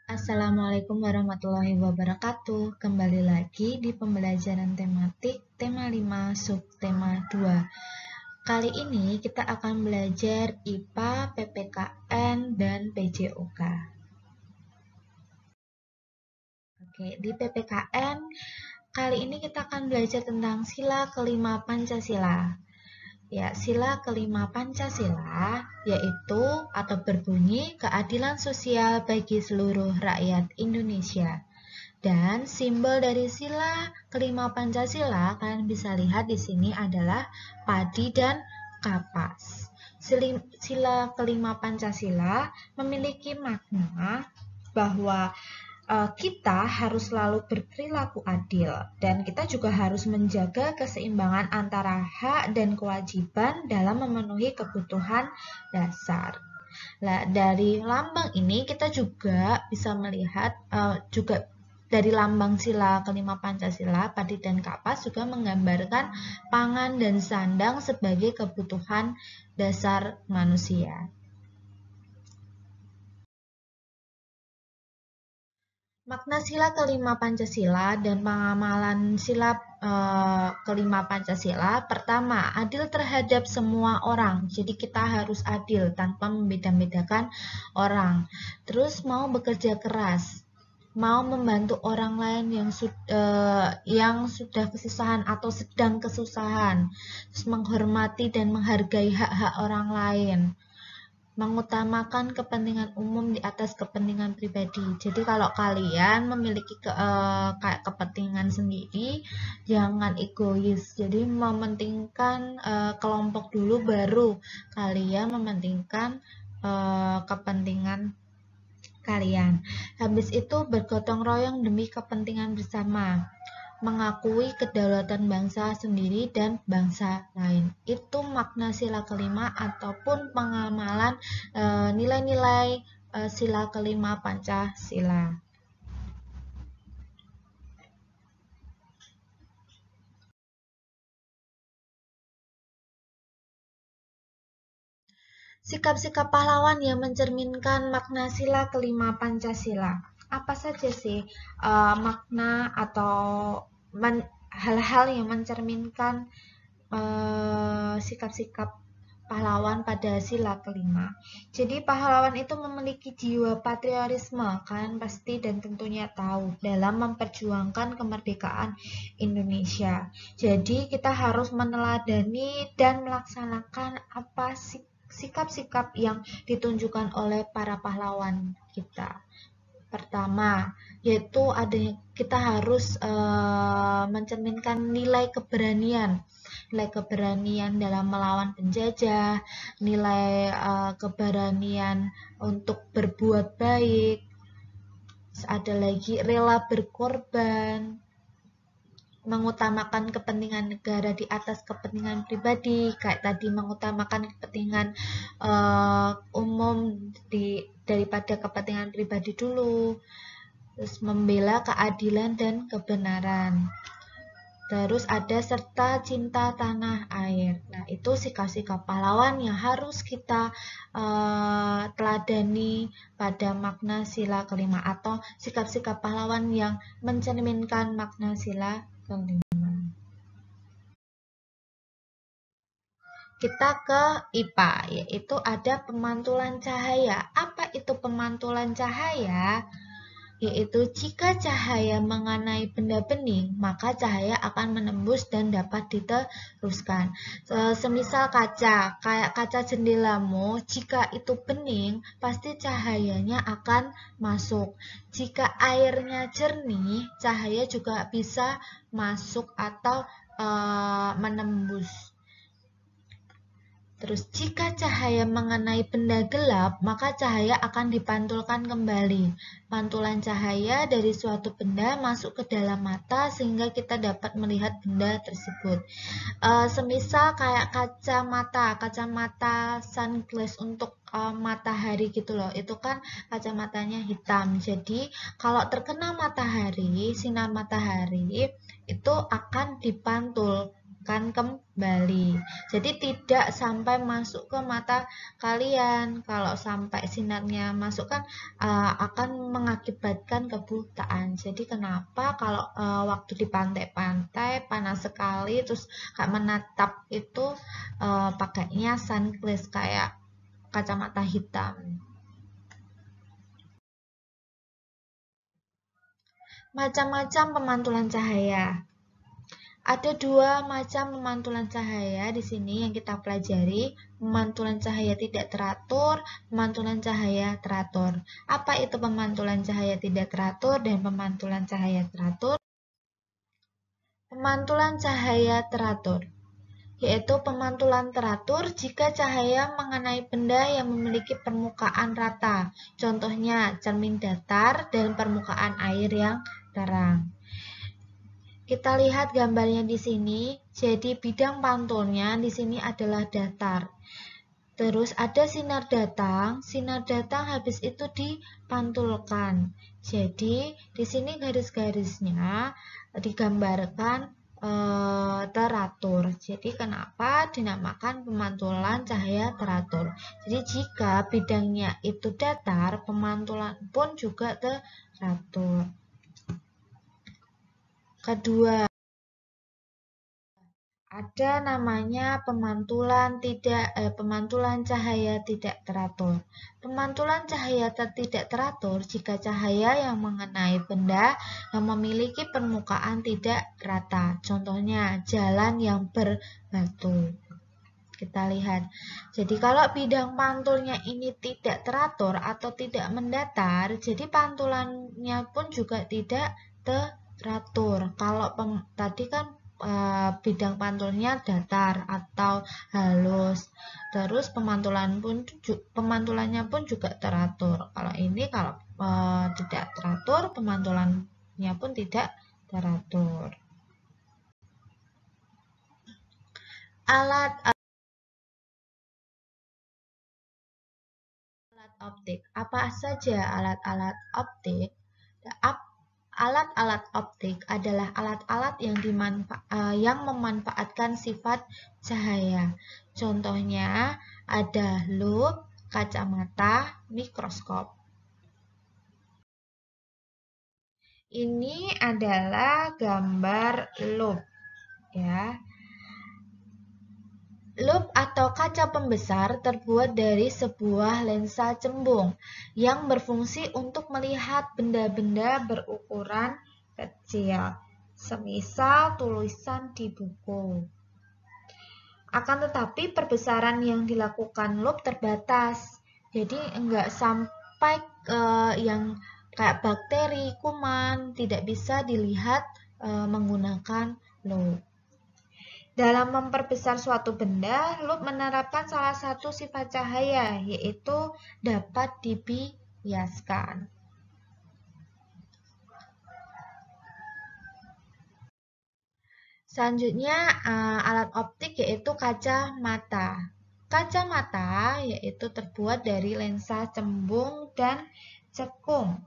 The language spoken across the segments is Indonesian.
Assalamualaikum warahmatullahi wabarakatuh. Kembali lagi di pembelajaran tematik tema 5 subtema 2. Kali ini kita akan belajar IPA, PPKN, dan PJOK. Oke, di PPKN kali ini kita akan belajar tentang sila kelima Pancasila. Ya, sila kelima Pancasila yaitu atau berbunyi keadilan sosial bagi seluruh rakyat Indonesia. Dan simbol dari sila kelima Pancasila kalian bisa lihat di sini adalah padi dan kapas. Sila kelima Pancasila memiliki makna bahwa kita harus selalu berperilaku adil dan kita juga harus menjaga keseimbangan antara hak dan kewajiban dalam memenuhi kebutuhan dasar. Nah, dari lambang ini kita juga bisa melihat juga dari lambang sila kelima Pancasila, padi dan kapas juga menggambarkan pangan dan sandang sebagai kebutuhan dasar manusia. Makna sila kelima Pancasila dan pengamalan sila kelima Pancasila. Pertama, adil terhadap semua orang. Jadi kita harus adil tanpa membeda-bedakan orang. Terus mau bekerja keras, mau membantu orang lain yang sudah kesusahan atau sedang kesusahan. Terus menghormati dan menghargai hak-hak orang lain. Mengutamakan kepentingan umum di atas kepentingan pribadi. Jadi kalau kalian memiliki kayak kepentingan sendiri, jangan egois. Jadi mementingkan kelompok dulu, baru kalian mementingkan kepentingan kalian. Habis itu bergotong royong demi kepentingan bersama, mengakui kedaulatan bangsa sendiri dan bangsa lain. Itu makna sila kelima ataupun pengamalan nilai-nilai sila kelima Pancasila. Sikap-sikap pahlawan yang mencerminkan makna sila kelima Pancasila. Apa saja sih makna atau hal-hal yang mencerminkan sikap-sikap pahlawan pada sila kelima. Jadi pahlawan itu memiliki jiwa patriotisme, kalian pasti dan tentunya tahu, dalam memperjuangkan kemerdekaan Indonesia. Jadi kita harus meneladani dan melaksanakan apa sikap-sikap yang ditunjukkan oleh para pahlawan kita. Pertama, yaitu kita harus mencerminkan nilai keberanian dalam melawan penjajah, nilai keberanian untuk berbuat baik. Ada lagi rela berkorban, mengutamakan kepentingan negara di atas kepentingan pribadi, kayak tadi mengutamakan kepentingan umum daripada kepentingan pribadi dulu. Terus membela keadilan dan kebenaran. Terus ada serta cinta tanah air. Nah, itu sikap-sikap pahlawan yang harus kita teladani pada makna sila kelima atau sikap-sikap pahlawan yang mencerminkan makna sila kelima. Kita ke IPA, yaitu ada pemantulan cahaya. Apa itu pemantulan cahaya? Yaitu jika cahaya mengenai benda bening, maka cahaya akan menembus dan dapat diteruskan. Semisal kaca, kayak kaca jendelamu, jika itu bening, pasti cahayanya akan masuk. Jika airnya jernih, cahaya juga bisa masuk atau menembus. Terus jika cahaya mengenai benda gelap, maka cahaya akan dipantulkan kembali. Pantulan cahaya dari suatu benda masuk ke dalam mata sehingga kita dapat melihat benda tersebut. Semisal kayak kacamata sunglass untuk matahari gitu loh. Itu kan kacamatanya hitam. Jadi kalau terkena matahari, sinar matahari itu akan dipantul kembali. Jadi tidak sampai masuk ke mata kalian. Kalau sampai sinarnya masuk kan akan mengakibatkan kebutaan. Jadi kenapa kalau waktu di pantai-pantai panas sekali terus gak menatap itu pakainya sunglass kayak kacamata hitam. Macam-macam pemantulan cahaya. Ada dua macam pemantulan cahaya di sini yang kita pelajari, pemantulan cahaya tidak teratur, pemantulan cahaya teratur. Apa itu pemantulan cahaya tidak teratur dan pemantulan cahaya teratur? Pemantulan cahaya teratur yaitu pemantulan teratur jika cahaya mengenai benda yang memiliki permukaan rata, contohnya cermin datar dan permukaan air yang terang. Kita lihat gambarnya di sini. Jadi bidang pantulnya di sini adalah datar. Terus ada sinar datang habis itu dipantulkan. Jadi di sini garis-garisnya digambarkan teratur. Jadi kenapa dinamakan pemantulan cahaya teratur? Jadi jika bidangnya itu datar, pemantulan pun juga teratur. Kedua, ada namanya pemantulan cahaya tidak teratur. Pemantulan cahaya tidak teratur jika cahaya yang mengenai benda yang memiliki permukaan tidak rata. Contohnya jalan yang berbatu. Kita lihat. Jadi kalau bidang pantulnya ini tidak teratur atau tidak mendatar, jadi pantulannya pun juga tidak teratur. Kalau tadi kan bidang pantulnya datar atau halus. Terus pemantulannya pun juga teratur. Kalau ini tidak teratur, pemantulannya pun tidak teratur. Alat optik. Apa saja alat-alat optik? Alat-alat optik adalah alat-alat yang memanfaatkan sifat cahaya. Contohnya ada lup, kacamata, mikroskop. Ini adalah gambar lup, ya. Lup atau kaca pembesar terbuat dari sebuah lensa cembung yang berfungsi untuk melihat benda-benda berukuran kecil, semisal tulisan di buku. Akan tetapi perbesaran yang dilakukan lup terbatas, jadi enggak sampai yang kayak bakteri, kuman, tidak bisa dilihat menggunakan lup. Dalam memperbesar suatu benda, lup menerapkan salah satu sifat cahaya, yaitu dapat dibiaskan. Selanjutnya, alat optik yaitu kacamata. Kacamata yaitu terbuat dari lensa cembung dan cekung.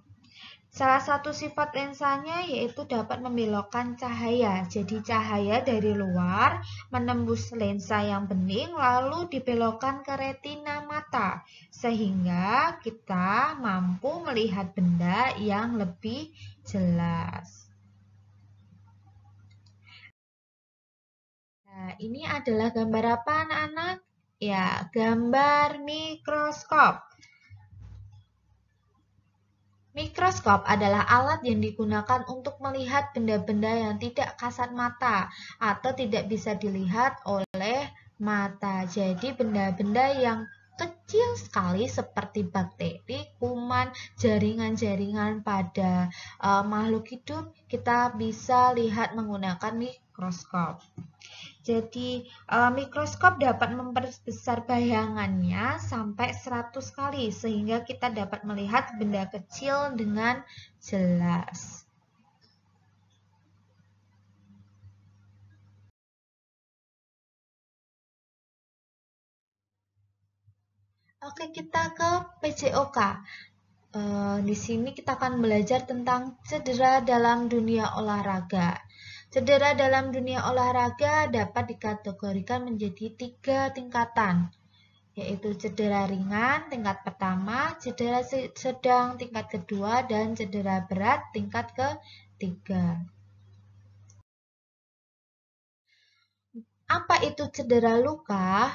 Salah satu sifat lensanya yaitu dapat membelokkan cahaya. Jadi cahaya dari luar menembus lensa yang bening lalu dibelokkan ke retina mata sehingga kita mampu melihat benda yang lebih jelas. Nah, ini adalah gambar apa anak-anak? Ya, gambar mikroskop. Mikroskop adalah alat yang digunakan untuk melihat benda-benda yang tidak kasat mata atau tidak bisa dilihat oleh mata. Jadi benda-benda yang kecil sekali seperti bakteri, kuman, jaringan-jaringan pada makhluk hidup kita bisa lihat menggunakan mikroskop. Jadi mikroskop dapat memperbesar bayangannya sampai 100 kali sehingga kita dapat melihat benda kecil dengan jelas. Oke, kita ke PJOK. Di sini kita akan belajar tentang cedera dalam dunia olahraga. Cedera dalam dunia olahraga dapat dikategorikan menjadi 3 tingkatan, yaitu cedera ringan tingkat pertama, cedera sedang tingkat kedua, dan cedera berat tingkat ketiga. Apa itu cedera luka?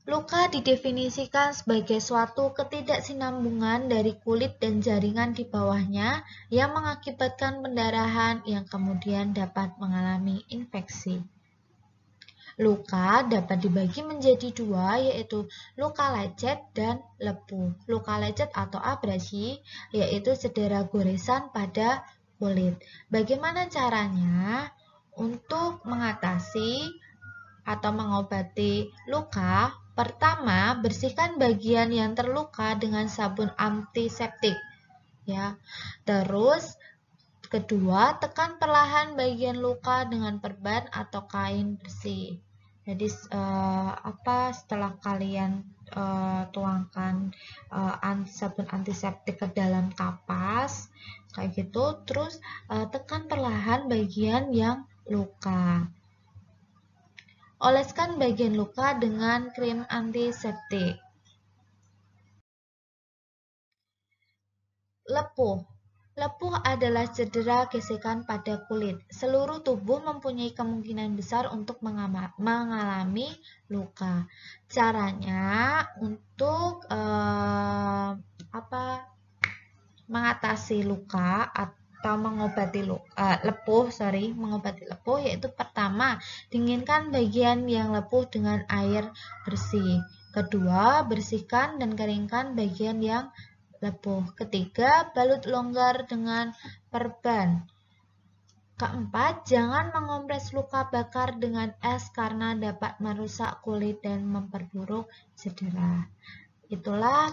Luka didefinisikan sebagai suatu ketidaksinambungan dari kulit dan jaringan di bawahnya yang mengakibatkan pendarahan yang kemudian dapat mengalami infeksi. Luka dapat dibagi menjadi dua, yaitu luka lecet dan lepuh. Luka lecet atau abrasi yaitu cedera goresan pada kulit. Bagaimana caranya untuk mengatasi atau mengobati luka? Pertama, bersihkan bagian yang terluka dengan sabun antiseptik, ya. Terus kedua, tekan perlahan bagian luka dengan perban atau kain bersih. Jadi setelah kalian tuangkan sabun antiseptik ke dalam kapas kayak gitu, terus tekan perlahan bagian yang luka. Oleskan bagian luka dengan krim antiseptik. Lepuh. Lepuh adalah cedera gesekan pada kulit. Seluruh tubuh mempunyai kemungkinan besar untuk mengalami luka. Caranya untuk mengatasi luka atau mengobati lepuh yaitu pertama, dinginkan bagian yang lepuh dengan air bersih. Kedua, bersihkan dan keringkan bagian yang lepuh. Ketiga, balut longgar dengan perban. Keempat, jangan mengompres luka bakar dengan es karena dapat merusak kulit dan memperburuk cedera. Itulah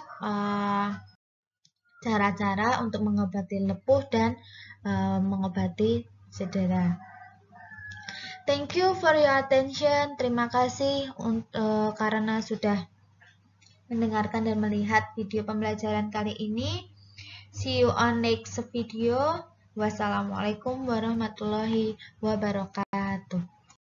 cara-cara untuk mengobati lepuh dan mengobati cedera. Thank you for your attention. Terima kasih karena sudah mendengarkan dan melihat video pembelajaran kali ini. See you on next video. Wassalamualaikum warahmatullahi wabarakatuh.